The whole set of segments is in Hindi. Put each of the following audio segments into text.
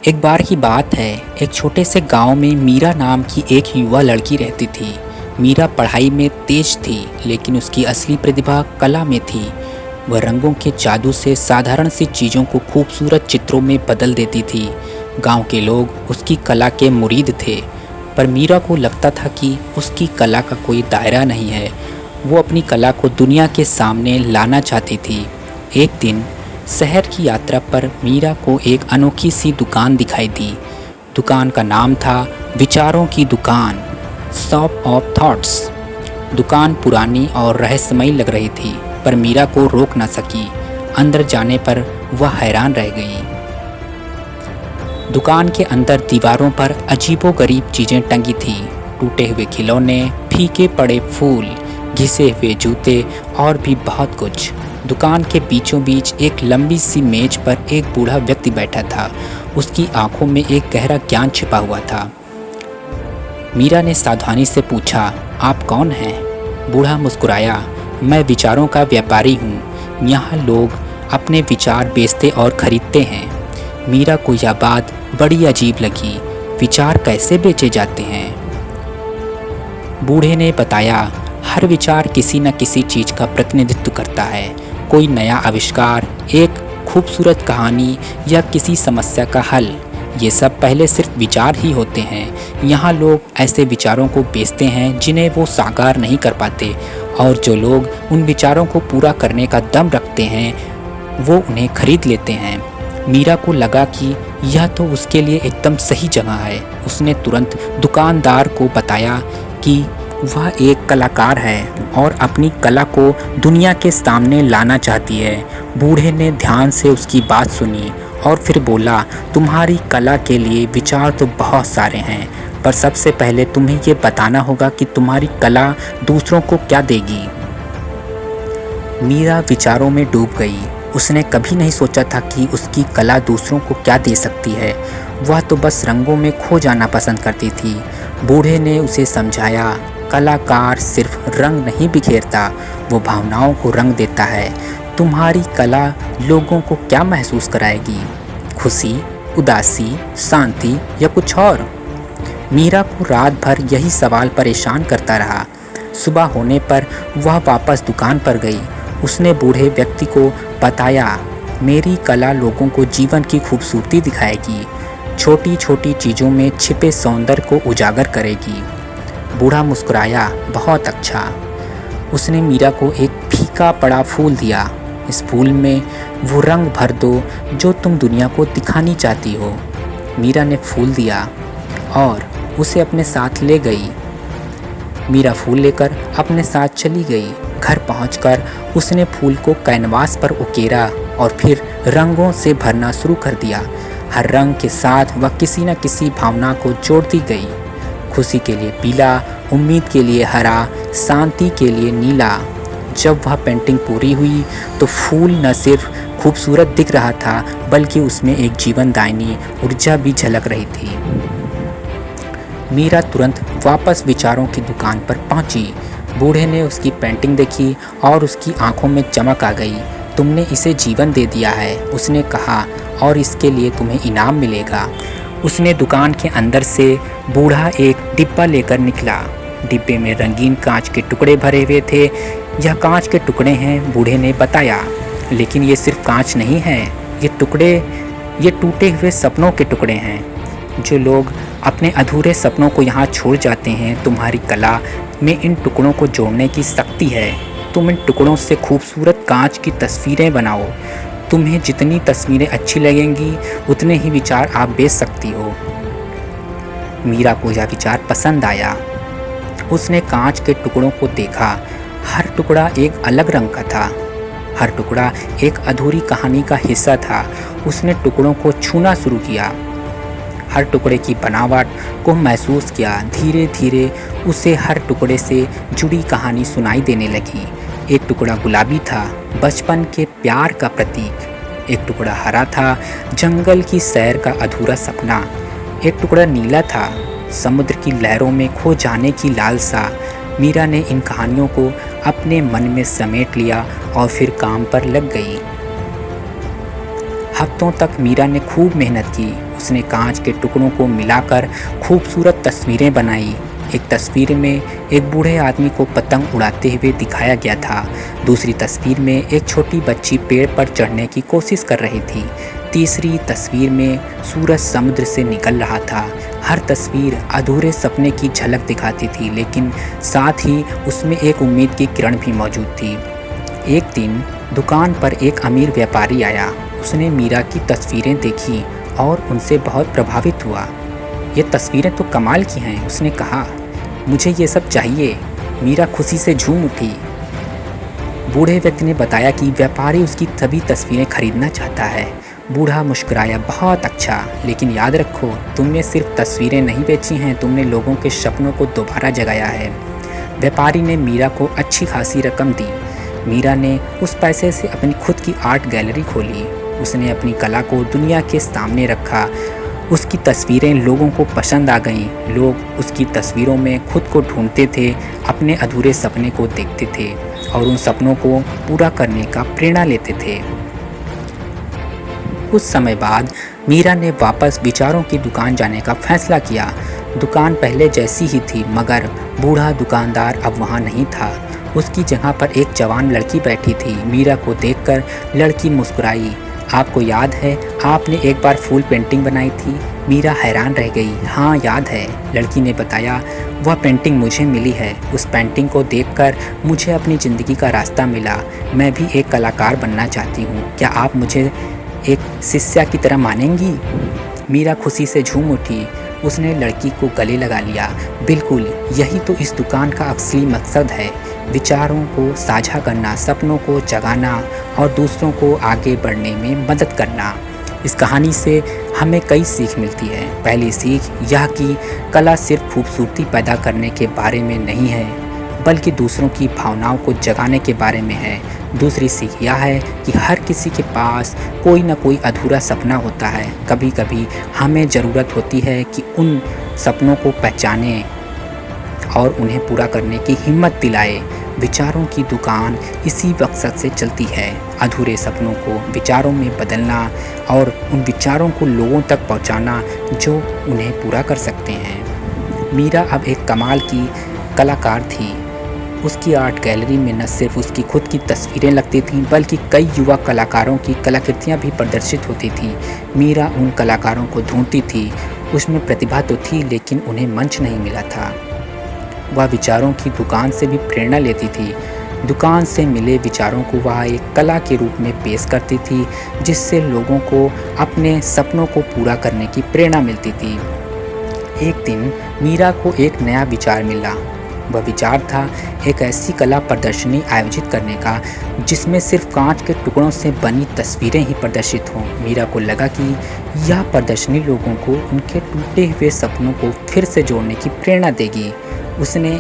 एक बार की बात है, एक छोटे से गांव में मीरा नाम की एक युवा लड़की रहती थी। मीरा पढ़ाई में तेज थी, लेकिन उसकी असली प्रतिभा कला में थी। वह रंगों के जादू से साधारण सी चीज़ों को खूबसूरत चित्रों में बदल देती थी। गांव के लोग उसकी कला के मुरीद थे, पर मीरा को लगता था कि उसकी कला का कोई दायरा नहीं है। वो अपनी कला को दुनिया के सामने लाना चाहती थी। एक दिन शहर की यात्रा पर मीरा को एक अनोखी सी दुकान दिखाई दी। दुकान का नाम था विचारों की दुकान, शॉप ऑफ थॉट्स। दुकान पुरानी और रहस्यमयी लग रही थी, पर मीरा को रोक न सकी। अंदर जाने पर वह हैरान रह गई। दुकान के अंदर दीवारों पर अजीबोगरीब चीज़ें टंगी थीं। टूटे हुए खिलौने, फीके पड़े फूल, घिसे हुए जूते और भी बहुत कुछ। दुकान के बीचों बीच एक लंबी सी मेज पर एक बूढ़ा व्यक्ति बैठा था। उसकी आंखों में एक गहरा ज्ञान छिपा हुआ था। मीरा ने सावधानी से पूछा, आप कौन हैं? बूढ़ा मुस्कुराया, मैं विचारों का व्यापारी हूँ। यहाँ लोग अपने विचार बेचते और खरीदते हैं। मीरा को यह बात बड़ी अजीब लगी। विचार कैसे बेचे जाते हैं? बूढ़े ने बताया, हर विचार किसी न किसी चीज़ का प्रतिनिधित्व करता है। कोई नया आविष्कार, एक खूबसूरत कहानी या किसी समस्या का हल। ये सब पहले सिर्फ विचार ही होते हैं। यहाँ लोग ऐसे विचारों को बेचते हैं जिन्हें वो साकार नहीं कर पाते, और जो लोग उन विचारों को पूरा करने का दम रखते हैं वो उन्हें खरीद लेते हैं। मीरा को लगा कि यह तो उसके लिए एकदम सही जगह है। उसने तुरंत दुकानदार को बताया कि वह एक कलाकार है और अपनी कला को दुनिया के सामने लाना चाहती है। बूढ़े ने ध्यान से उसकी बात सुनी और फिर बोला, तुम्हारी कला के लिए विचार तो बहुत सारे हैं, पर सबसे पहले तुम्हें ये बताना होगा कि तुम्हारी कला दूसरों को क्या देगी। मीरा विचारों में डूब गई। उसने कभी नहीं सोचा था कि उसकी कला दूसरों को क्या दे सकती है। वह तो बस रंगों में खो जाना पसंद करती थी। बूढ़े ने उसे समझाया, कलाकार सिर्फ रंग नहीं बिखेरता, वो भावनाओं को रंग देता है। तुम्हारी कला लोगों को क्या महसूस कराएगी? खुशी, उदासी, शांति या कुछ और? मीरा को रात भर यही सवाल परेशान करता रहा। सुबह होने पर वह वापस दुकान पर गई। उसने बूढ़े व्यक्ति को बताया, मेरी कला लोगों को जीवन की खूबसूरती दिखाएगी, छोटी छोटी चीज़ों में छिपे सौंदर्य को उजागर करेगी। बूढ़ा मुस्कुराया, बहुत अच्छा। उसने मीरा को एक फीका पड़ा फूल दिया। इस फूल में वो रंग भर दो जो तुम दुनिया को दिखानी चाहती हो। मीरा ने फूल दिया और उसे अपने साथ ले गई। मीरा फूल लेकर अपने साथ चली गई। घर पहुंचकर उसने फूल को कैनवास पर उकेरा और फिर रंगों से भरना शुरू कर दिया। हर रंग के साथ वह किसी न किसी भावना को जोड़ती गई। खुशी के लिए पीला, उम्मीद के लिए हरा, शांति के लिए नीला। जब वह पेंटिंग पूरी हुई तो फूल न सिर्फ खूबसूरत दिख रहा था, बल्कि उसमें एक जीवनदायिनी ऊर्जा भी झलक रही थी। मीरा तुरंत वापस विचारों की दुकान पर पहुंची। बूढ़े ने उसकी पेंटिंग देखी और उसकी आंखों में चमक आ गई। तुमने इसे जीवन दे दिया है, उसने कहा, और इसके लिए तुम्हें इनाम मिलेगा। उसने दुकान के अंदर से बूढ़ा एक डिब्बा लेकर निकला। डिब्बे में रंगीन कांच के टुकड़े भरे हुए थे। यह कांच के टुकड़े हैं, बूढ़े ने बताया, लेकिन ये सिर्फ कांच नहीं है। ये टूटे हुए सपनों के टुकड़े हैं। जो लोग अपने अधूरे सपनों को यहाँ छोड़ जाते हैं, तुम्हारी कला में इन टुकड़ों को जोड़ने की शक्ति है। तुम इन टुकड़ों से खूबसूरत कांच की तस्वीरें बनाओ। तुम्हें जितनी तस्वीरें अच्छी लगेंगी, उतने ही विचार आप बेच सकती हो। मीरा को यह विचार पसंद आया। उसने कांच के टुकड़ों को देखा। हर टुकड़ा एक अलग रंग का था। हर टुकड़ा एक अधूरी कहानी का हिस्सा था। उसने टुकड़ों को छूना शुरू किया, हर टुकड़े की बनावट को महसूस किया। धीरे धीरे उसे हर टुकड़े से जुड़ी कहानी सुनाई देने लगी। एक टुकड़ा गुलाबी था, बचपन के प्यार का प्रतीक। एक टुकड़ा हरा था, जंगल की सैर का अधूरा सपना। एक टुकड़ा नीला था, समुद्र की लहरों में खो जाने की लालसा। मीरा ने इन कहानियों को अपने मन में समेट लिया और फिर काम पर लग गई। हफ्तों तक मीरा ने खूब मेहनत की। उसने कांच के टुकड़ों को मिलाकर खूबसूरत तस्वीरें बनाई। एक तस्वीर में एक बूढ़े आदमी को पतंग उड़ाते हुए दिखाया गया था। दूसरी तस्वीर में एक छोटी बच्ची पेड़ पर चढ़ने की कोशिश कर रही थी। तीसरी तस्वीर में सूरज समुद्र से निकल रहा था। हर तस्वीर अधूरे सपने की झलक दिखाती थी, लेकिन साथ ही उसमें एक उम्मीद की किरण भी मौजूद थी। एक दिन दुकान पर एक अमीर व्यापारी आया। उसने मीरा की तस्वीरें देखी और उनसे बहुत प्रभावित हुआ। ये तस्वीरें तो कमाल की हैं, उसने कहा। मुझे ये सब चाहिए। मीरा खुशी से झूम उठी। बूढ़े व्यक्ति ने बताया कि व्यापारी उसकी सभी तस्वीरें खरीदना चाहता है। बूढ़ा मुस्कुराया, बहुत अच्छा, लेकिन याद रखो, तुमने सिर्फ तस्वीरें नहीं बेची हैं, तुमने लोगों के सपनों को दोबारा जगाया है। व्यापारी ने मीरा को अच्छी खासी रकम दी। मीरा ने उस पैसे से अपनी खुद की आर्ट गैलरी खोली। उसने अपनी कला को दुनिया के सामने रखा। उसकी तस्वीरें लोगों को पसंद आ गईं। लोग उसकी तस्वीरों में खुद को ढूंढते थे, अपने अधूरे सपने को देखते थे और उन सपनों को पूरा करने का प्रेरणा लेते थे। कुछ समय बाद मीरा ने वापस विचारों की दुकान जाने का फैसला किया। दुकान पहले जैसी ही थी, मगर बूढ़ा दुकानदार अब वहाँ नहीं था। उसकी जगह पर एक जवान लड़की बैठी थी। मीरा को देखकर लड़की मुस्कुराई। आपको याद है, आपने एक बार फूल पेंटिंग बनाई थी? मीरा हैरान रह गई। हाँ, याद है, लड़की ने बताया। वह पेंटिंग मुझे मिली है। उस पेंटिंग को देखकर मुझे अपनी ज़िंदगी का रास्ता मिला। मैं भी एक कलाकार बनना चाहती हूँ। क्या आप मुझे एक शिष्या की तरह मानेंगी? मीरा खुशी से झूम उठी। उसने लड़की को गले लगा लिया। बिल्कुल, यही तो इस दुकान का असली मकसद है, विचारों को साझा करना, सपनों को जगाना और दूसरों को आगे बढ़ने में मदद करना। इस कहानी से हमें कई सीख मिलती है। पहली सीख यह कि कला सिर्फ खूबसूरती पैदा करने के बारे में नहीं है, बल्कि दूसरों की भावनाओं को जगाने के बारे में है। दूसरी सीख यह है कि हर किसी के पास कोई ना कोई अधूरा सपना होता है। कभी कभी हमें ज़रूरत होती है कि उन सपनों को पहचानें और उन्हें पूरा करने की हिम्मत दिलाए। विचारों की दुकान इसी मकसद से चलती है, अधूरे सपनों को विचारों में बदलना और उन विचारों को लोगों तक पहुंचाना जो उन्हें पूरा कर सकते हैं। मीरा अब एक कमाल की कलाकार थी। उसकी आर्ट गैलरी में न सिर्फ उसकी खुद की तस्वीरें लगती थीं, बल्कि कई युवा कलाकारों की कलाकृतियाँ भी प्रदर्शित होती थीं। मीरा उन कलाकारों को ढूंढती थी। उसमें प्रतिभा तो थी, लेकिन उन्हें मंच नहीं मिला था। वह विचारों की दुकान से भी प्रेरणा लेती थी। दुकान से मिले विचारों को वह एक कला के रूप में पेश करती थी, जिससे लोगों को अपने सपनों को पूरा करने की प्रेरणा मिलती थी। एक दिन मीरा को एक नया विचार मिला। वह विचार था एक ऐसी कला प्रदर्शनी आयोजित करने का जिसमें सिर्फ कांच के टुकड़ों से बनी तस्वीरें ही प्रदर्शित हों। मीरा को लगा कि यह प्रदर्शनी लोगों को उनके टूटे हुए सपनों को फिर से जोड़ने की प्रेरणा देगी। उसने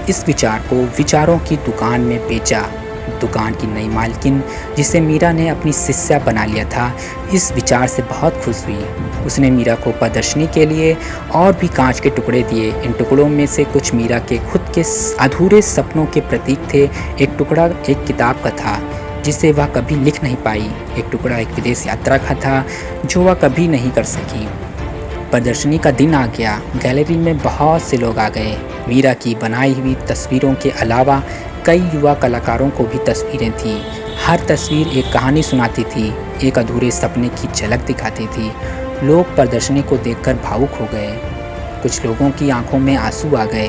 इस विचार को विचारों की दुकान में बेचा। दुकान की नई मालकिन, जिसे मीरा ने अपनी शिष्या बना लिया था, इस विचार से बहुत खुश हुई। उसने मीरा को प्रदर्शनी के लिए और भी कांच के टुकड़े दिए। इन टुकड़ों में से कुछ मीरा के खुद के अधूरे सपनों के प्रतीक थे। एक टुकड़ा एक किताब का था जिसे वह कभी लिख नहीं पाई। एक टुकड़ा एक विदेश यात्रा का था जो वह कभी नहीं कर सकी। प्रदर्शनी का दिन आ गया। गैलरी में बहुत से लोग आ गए। मीरा की बनाई हुई तस्वीरों के अलावा कई युवा कलाकारों को भी तस्वीरें थीं। हर तस्वीर एक कहानी सुनाती थी, एक अधूरे सपने की झलक दिखाती थी। लोग प्रदर्शनी को देखकर भावुक हो गए। कुछ लोगों की आंखों में आंसू आ गए,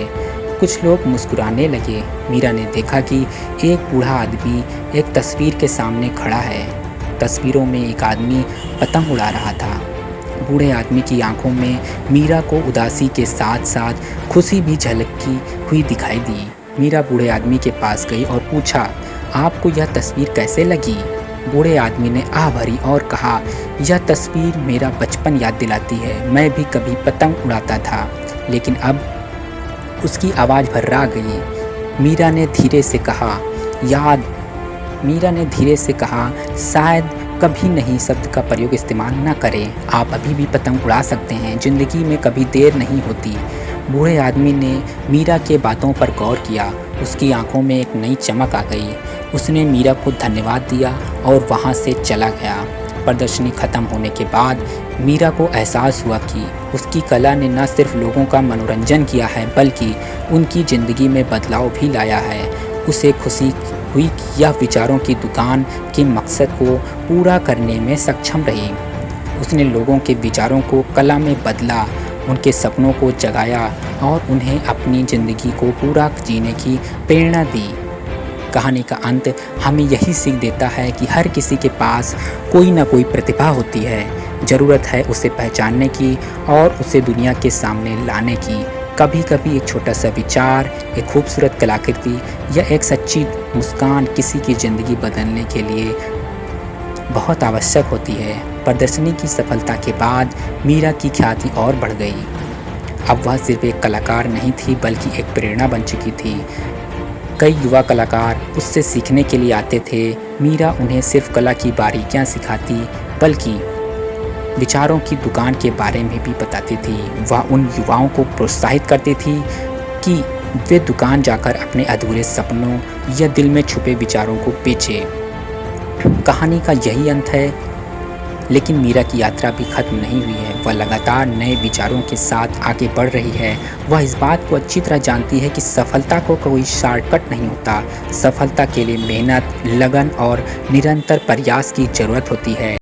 कुछ लोग मुस्कुराने लगे। मीरा ने देखा कि एक बूढ़ा आदमी एक तस्वीर के सामने खड़ा है। तस्वीरों में एक आदमी पतंग उड़ा रहा था। बूढ़े आदमी की आंखों में मीरा को उदासी के साथ साथ खुशी भी झलकती हुई दिखाई दी। मीरा बूढ़े आदमी के पास गई और पूछा, आपको यह तस्वीर कैसे लगी? बूढ़े आदमी ने आह भरी और कहा, यह तस्वीर मेरा बचपन याद दिलाती है। मैं भी कभी पतंग उड़ाता था, लेकिन अब उसकी आवाज़ भर्रा गई। मीरा ने धीरे से कहा, शायद कभी नहीं शब्द का प्रयोग इस्तेमाल न करें। आप अभी भी पतंग उड़ा सकते हैं, ज़िंदगी में कभी देर नहीं होती। बूढ़े आदमी ने मीरा के बातों पर गौर किया। उसकी आंखों में एक नई चमक आ गई। उसने मीरा को धन्यवाद दिया और वहाँ से चला गया। प्रदर्शनी खत्म होने के बाद मीरा को एहसास हुआ कि उसकी कला ने न सिर्फ लोगों का मनोरंजन किया है बल्कि उनकी ज़िंदगी में बदलाव भी लाया है। उसे खुशी हुई कि यह विचारों की दुकान के मकसद को पूरा करने में सक्षम रही। उसने लोगों के विचारों को कला में बदला, उनके सपनों को जगाया और उन्हें अपनी ज़िंदगी को पूरा जीने की प्रेरणा दी। कहानी का अंत हमें यही सीख देता है कि हर किसी के पास कोई ना कोई प्रतिभा होती है। ज़रूरत है उसे पहचानने की और उसे दुनिया के सामने लाने की। कभी कभी एक छोटा सा विचार, एक खूबसूरत कलाकृति या एक सच्ची मुस्कान किसी की ज़िंदगी बदलने के लिए बहुत आवश्यक होती है। प्रदर्शनी की सफलता के बाद मीरा की ख्याति और बढ़ गई। अब वह सिर्फ एक कलाकार नहीं थी बल्कि एक प्रेरणा बन चुकी थी। कई युवा कलाकार उससे सीखने के लिए आते थे। मीरा उन्हें सिर्फ कला की बारीकियां सिखाती बल्कि विचारों की दुकान के बारे में भी बताती थी। वह उन युवाओं को प्रोत्साहित करती थी कि वे दुकान जाकर अपने अधूरे सपनों या दिल में छुपे विचारों को बेचें। कहानी का यही अंत है, लेकिन मीरा की यात्रा भी खत्म नहीं हुई है। वह लगातार नए विचारों के साथ आगे बढ़ रही है। वह इस बात को अच्छी तरह जानती है कि सफलता को कोई शॉर्टकट नहीं होता। सफलता के लिए मेहनत, लगन और निरंतर प्रयास की ज़रूरत होती है।